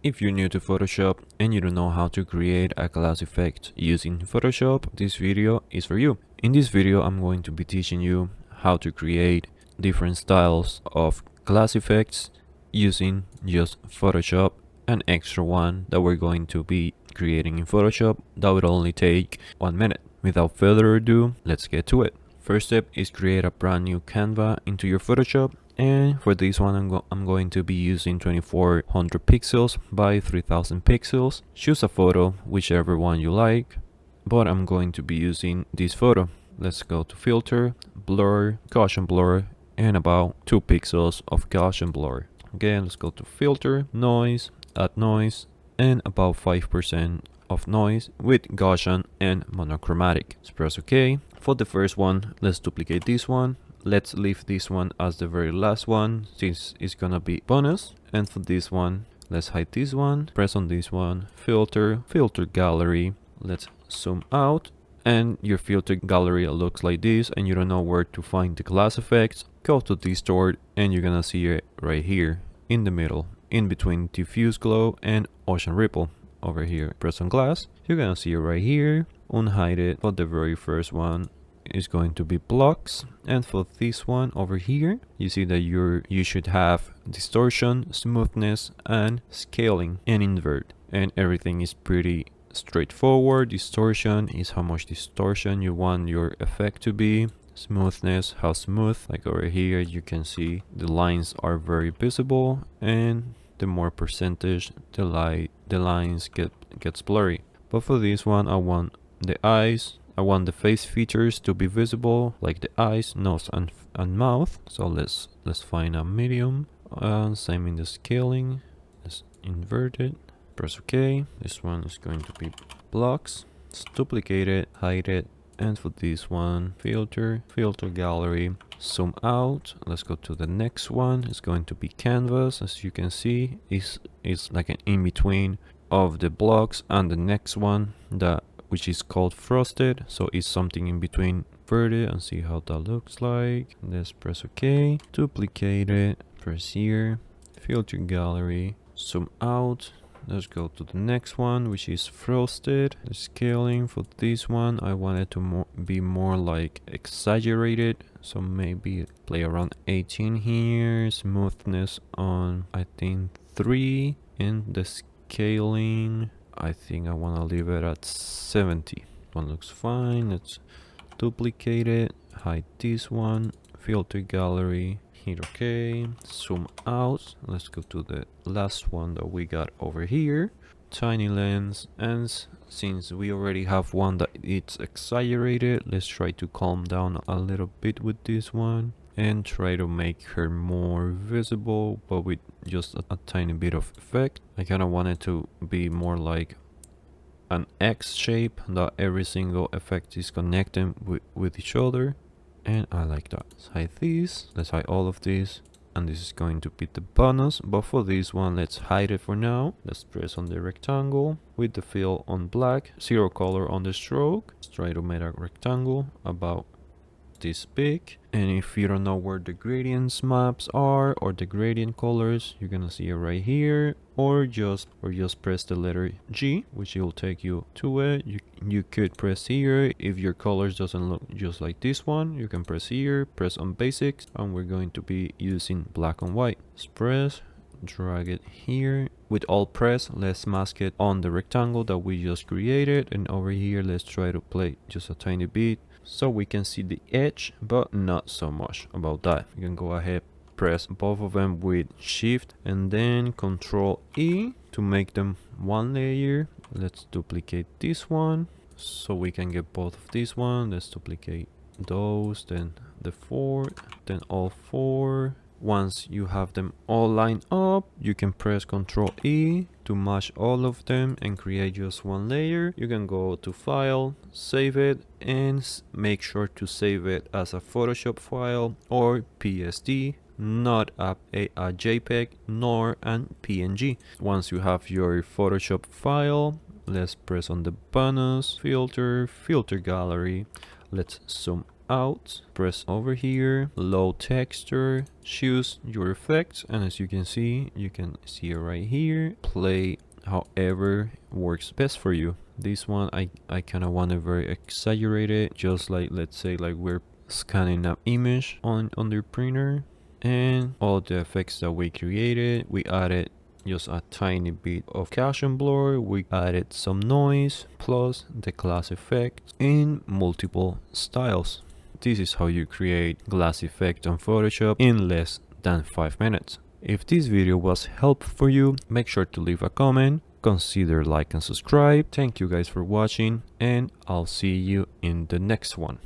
If you're new to Photoshop and you don't know how to create a class effect using Photoshop, this video is for you. In this video, I'm going to be teaching you how to create different styles of class effects using just Photoshop. An extra one that we're going to be creating in Photoshop that would only take 1 minute. Without further ado, let's get to it. First step is create a brand new Canva into your Photoshop. And for this one, I'm going to be using 2400 pixels by 3000 pixels. Choose a photo, whichever one you like, but I'm going to be using this photo. Let's go to filter, blur, Gaussian blur, and about 2 pixels of Gaussian blur. Again, let's go to filter, noise, add noise, and about 5% of noise with Gaussian and monochromatic. Let's press OK. For the first one, let's duplicate this one. Let's leave this one as the very last one since it's gonna be bonus. And for this one, let's hide this one, press on this one, filter, filter gallery. Let's zoom out and your filter gallery looks like this and you don't know where to find the class effects. Go to distort and you're gonna see it right here in the middle, in between diffuse glow and ocean ripple. Over here, press on glass, you're gonna see it right here, unhide it. For the very first one is going to be blocks, and for this one over here you see that you should have distortion, smoothness, and scaling and invert, and everything is pretty straightforward. Distortion is how much distortion you want your effect to be. Smoothness, how smooth, like over here you can see the lines are very visible, and the more percentage the lines gets blurry. But for this one I want the eyes, I want the face features to be visible, like the eyes, nose, and mouth. So let's find a medium. Same in the scaling. Let's invert it. Press OK. This one is going to be blocks. Let's duplicate it, hide it, and for this one, filter, filter gallery, zoom out. Let's go to the next one. It's going to be canvas. As you can see, it's like an in between of the blocks and the next one which is called frosted, so it's something in between. Invert it and see how that looks like. Let's press OK, duplicate it, press here, filter gallery, zoom out. Let's go to the next one, which is frosted. The scaling for this one, I want it to be more like exaggerated, so maybe play around 18 here. Smoothness on, I think, 3, and the scaling, I think I want to leave it at 70. One looks fine. Let's duplicate it, hide this one, filter gallery, hit OK, zoom out. Let's go to the last one that we got over here, tiny lens. And since we already have one that it's exaggerated, let's try to calm down a little bit with this one and try to make her more visible, but with just a tiny bit of effect. I kind of want it to be more like an X shape, that every single effect is connected with each other, and I like that. Let's hide these, let's hide all of these, and this is going to be the bonus. But for this one, let's hide it for now. Let's press on the rectangle with the fill on black, zero color on the stroke. Let's try to make a rectangle about this big, and if you don't know where the gradients maps are or the gradient colors, you're gonna see it right here, or just press the letter G, which will take you to it. You could press here. If your colors doesn't look just like this one, you can press here, press on basics, and we're going to be using black and white. Let's press, drag it here. With alt press, let's mask it on the rectangle that we just created, and over here let's try to play just a tiny bit so we can see the edge, but not so much about that. You can go ahead, press both of them with shift and then control E to make them one layer. Let's duplicate this one so we can get both of this one. Let's duplicate those, then the 4, then all 4. Once you have them all lined up, you can press Ctrl E to match all of them and create just one layer. You can go to File, save it, and make sure to save it as a Photoshop file or PSD, not a JPEG nor an PNG. Once you have your Photoshop file, let's press on the bonus, filter, filter gallery. Let's zoom out, press over here, load texture, choose your effects, and as you can see it right here. Play however works best for you. This one I kind of want it very exaggerated, just like, let's say, like we're scanning an image on the printer. And all the effects that we created, we added just a tiny bit of caution blur, we added some noise, plus the glass effect in multiple styles. This is how you create glass effect on Photoshop in less than 5 minutes. If this video was helpful for you, make sure to leave a comment, consider like and subscribe. Thank you guys for watching, and I'll see you in the next one.